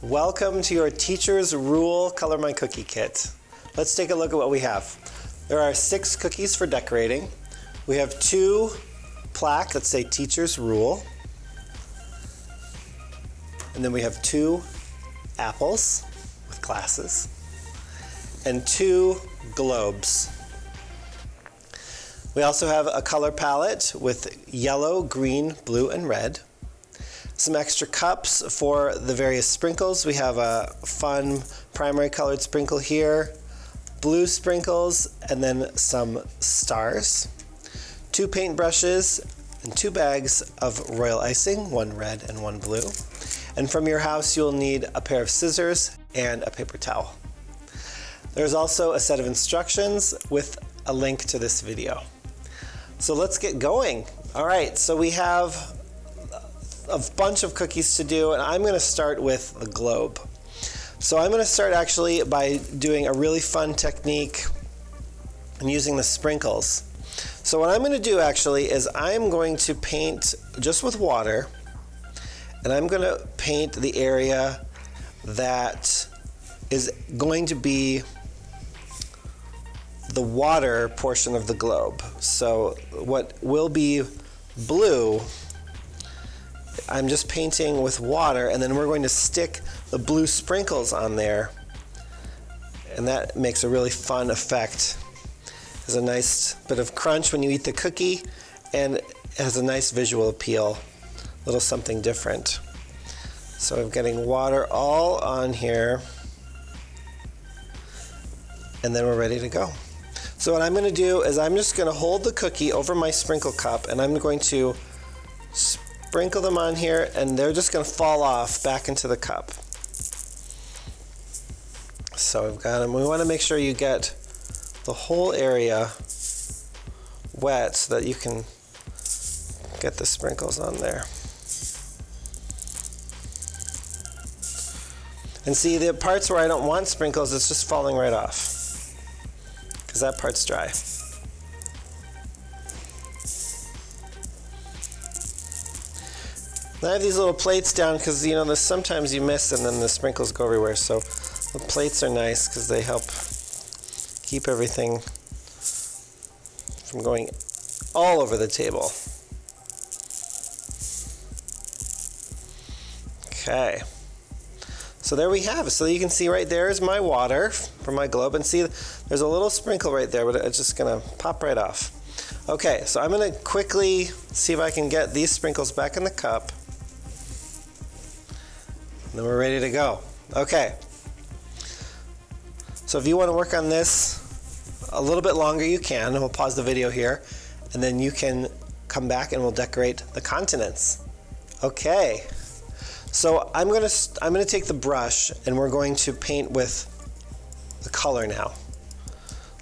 Welcome to your Teacher's Rule Color My Cookie Kit. Let's take a look at what we have. There are 6 cookies for decorating. We have 2 plaques that say Teacher's Rule. And then we have 2 apples with glasses. And 2 globes. We also have a color palette with yellow, green, blue, and red. Some extra cups for the various sprinkles. We have a fun primary colored sprinkle here, blue sprinkles, and then some stars. 2 paintbrushes and 2 bags of royal icing, 1 red and 1 blue. And from your house, you'll need a pair of scissors and a paper towel. There's also a set of instructions with a link to this video. So let's get going. All right, so we have a bunch of cookies to do, and I'm going to start with the globe. So I'm going to start actually by doing a really fun technique and using the sprinkles. So what I'm going to do actually is I'm going to paint just with water, and I'm going to paint the area that is going to be the water portion of the globe. So what will be blue, I'm just painting with water, and then we're going to stick the blue sprinkles on there, and that makes a really fun effect. There's a nice bit of crunch when you eat the cookie, and it has a nice visual appeal, a little something different. So I'm getting water all on here, and then we're ready to go. So what I'm going to do is I'm just going to hold the cookie over my sprinkle cup, and I'm going to sprinkle them on here, and they're just going to fall off back into the cup. So we've got them. We want to make sure you get the whole area wet so that you can get the sprinkles on there. And see, the parts where I don't want sprinkles, it's just falling right off, because that part's dry. I have these little plates down because, you know, sometimes you miss and then the sprinkles go everywhere. So the plates are nice because they help keep everything from going all over the table. Okay. So there we have it. So you can see right there is my water from my globe, and see there's a little sprinkle right there, but it's just gonna pop right off. Okay, so I'm gonna quickly see if I can get these sprinkles back in the cup. And then we're ready to go. Okay. So if you want to work on this a little bit longer, you can. We'll pause the video here, and then you can come back and we'll decorate the continents. Okay. So I'm gonna take the brush, and we're going to paint with the color now.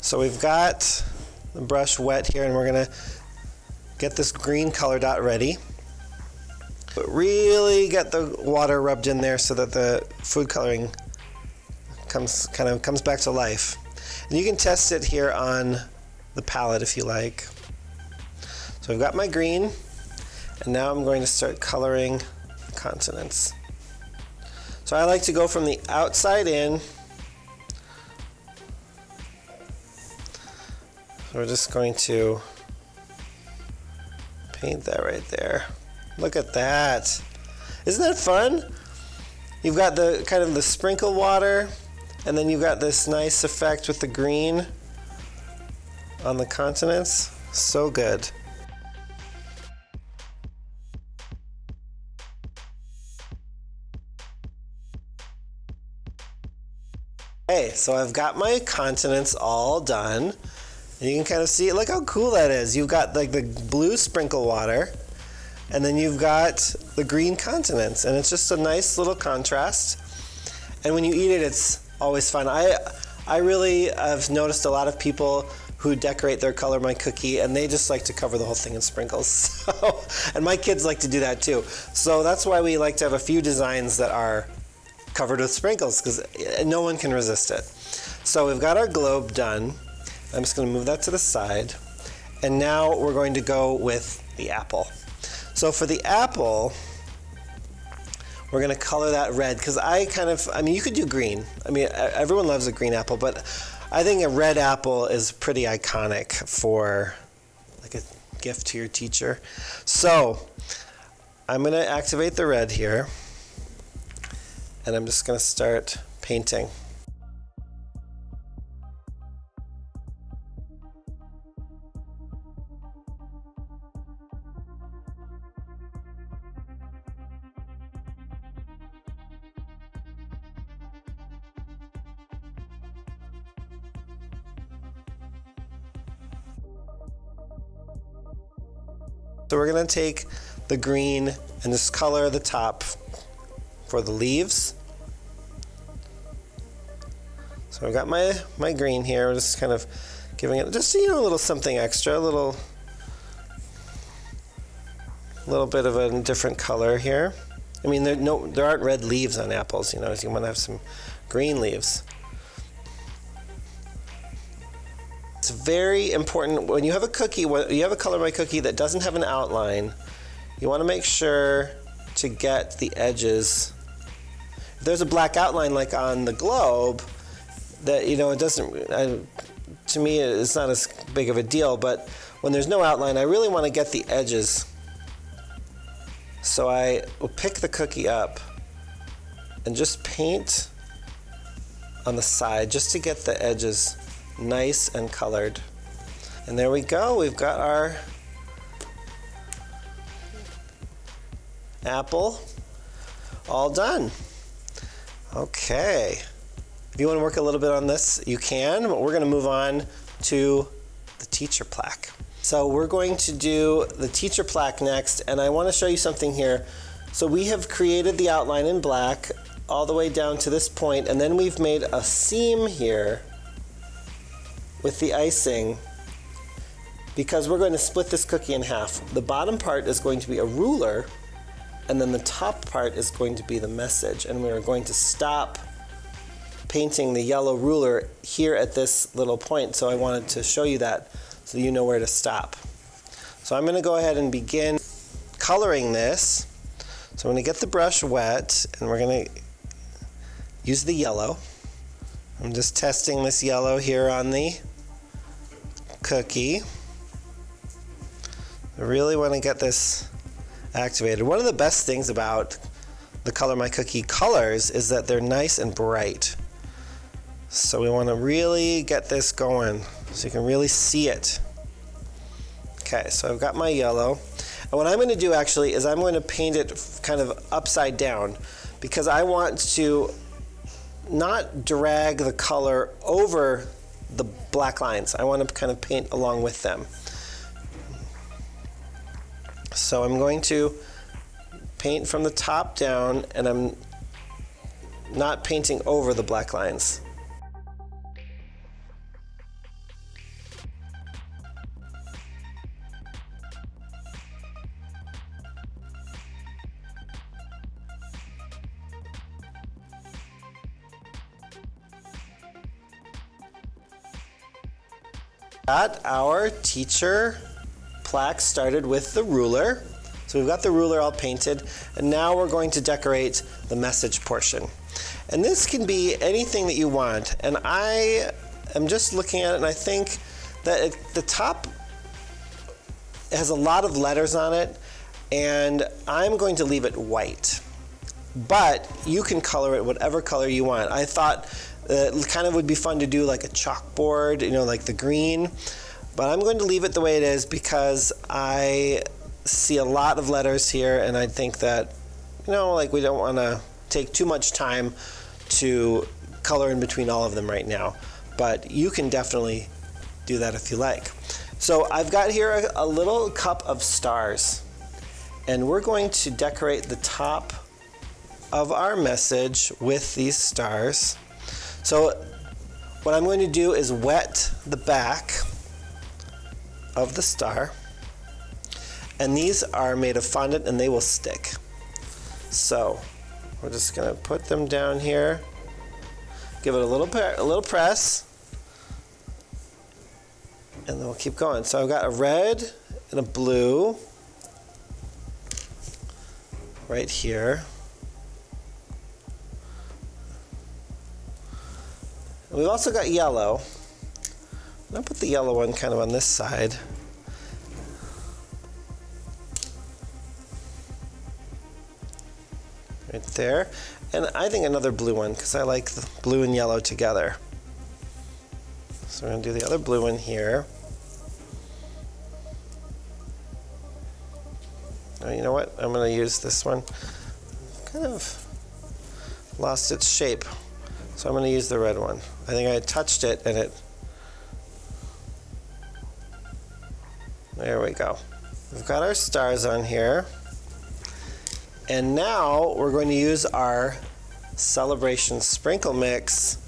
So we've got the brush wet here, and we're gonna get this green color dot ready. But really get the water rubbed in there so that the food coloring comes back to life. And you can test it here on the palette if you like. So I've got my green, and now I'm going to start coloring the continents. So I like to go from the outside in. So we're just going to paint that right there. Look at that. Isn't that fun? You've got the kind of the sprinkle water, and then you've got this nice effect with the green on the continents. So good. Okay, so I've got my continents all done. And you can kind of see, look how cool that is. You've got like the blue sprinkle water, and then you've got the green continents, and it's just a nice little contrast. And when you eat it, it's always fun. I really have noticed a lot of people who decorate their Color My Cookie, and they just like to cover the whole thing in sprinkles. So, and my kids like to do that too. So that's why we like to have a few designs that are covered with sprinkles, because no one can resist it. So we've got our globe done. I'm just going to move that to the side. And now we're going to go with the apple. So for the apple, we're gonna color that red, because I mean, you could do green. I mean, everyone loves a green apple, but I think a red apple is pretty iconic for like a gift to your teacher. So I'm gonna activate the red here, and I'm just gonna start painting. So we're going to take the green and just color the top for the leaves. So I've got my green here. We're just kind of giving it just, you know, a little something extra, a little bit of a different color here. I mean, there aren't red leaves on apples, you know, so you want to have some green leaves. It's very important when you have a cookie, when you have a Color My Cookie that doesn't have an outline, you want to make sure to get the edges. If there's a black outline like on the globe, that, you know, it doesn't, to me it's not as big of a deal, but when there's no outline, I really want to get the edges. So I will pick the cookie up and just paint on the side just to get the edges nice and colored. And there we go, we've got our apple all done. Okay, if you want to work a little bit on this, you can, but we're going to move on to the teacher plaque. So we're going to do the teacher plaque next, and I want to show you something here. So we have created the outline in black all the way down to this point, and then we've made a seam here with the icing, because we're going to split this cookie in half. The bottom part is going to be a ruler, and then the top part is going to be the message, and we are going to stop painting the yellow ruler here at this little point. So I wanted to show you that so you know where to stop. So I'm going to go ahead and begin coloring this. So I'm going to get the brush wet, and we're going to use the yellow. I'm just testing this yellow here on the cookie. I really want to get this activated. One of the best things about the Color My Cookie colors is that they're nice and bright. So we want to really get this going so you can really see it. Okay, so I've got my yellow. And what I'm going to do actually is I'm going to paint it kind of upside down, because I want to not drag the color over the black lines. I want to kind of paint along with them. So I'm going to paint from the top down, and I'm not painting over the black lines. Got our teacher plaque started with the ruler. So we've got the ruler all painted, and now we're going to decorate the message portion. And this can be anything that you want. And I am just looking at it, and I think that the top has a lot of letters on it, and I'm going to leave it white. But you can color it whatever color you want. I thought it kind of would be fun to do like a chalkboard, you know, like the green. But I'm going to leave it the way it is because I see a lot of letters here, and I think that, you know, like we don't want to take too much time to color in between all of them right now. But you can definitely do that if you like. So I've got here a little cup of stars, and we're going to decorate the top of our message with these stars. So what I'm going to do is wet the back of the star, and these are made of fondant and they will stick. So we're just going to put them down here, give it a little press, and then we'll keep going. So I've got a red and a blue right here. And we've also got yellow. I'll put the yellow one kind of on this side. Right there. And I think another blue one, because I like the blue and yellow together. So we're going to do the other blue one here. Oh, you know what? I'm going to use this one. Kind of lost its shape. So I'm going to use the red one. I think I touched it and it... There we go. We've got our stars on here. And now we're going to use our celebration sprinkle mix.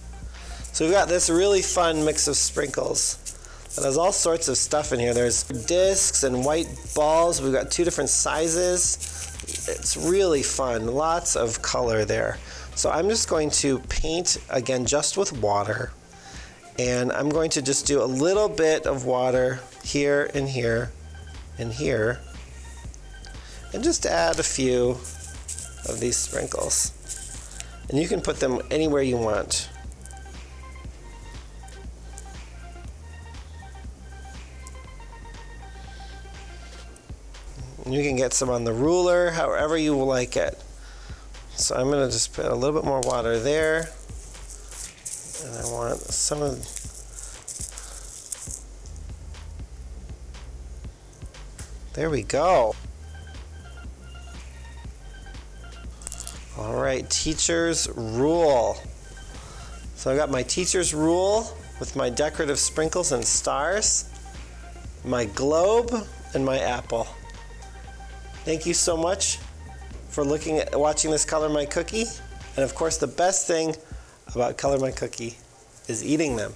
So we've got this really fun mix of sprinkles that has all sorts of stuff in here. There's discs and white balls. We've got 2 different sizes. It's really fun. Lots of color there. So I'm just going to paint again just with water. And I'm going to just do a little bit of water here and here and here. And just add a few of these sprinkles. And you can put them anywhere you want. And you can get some on the ruler, however you like it. So I'm going to just put a little bit more water there. And I want some of... There we go. All right, teacher's rule. So I got my teacher's rule with my decorative sprinkles and stars, my globe, and my apple. Thank you so much for watching this Color My Cookie. And of course, the best thing about Color My Cookie is eating them.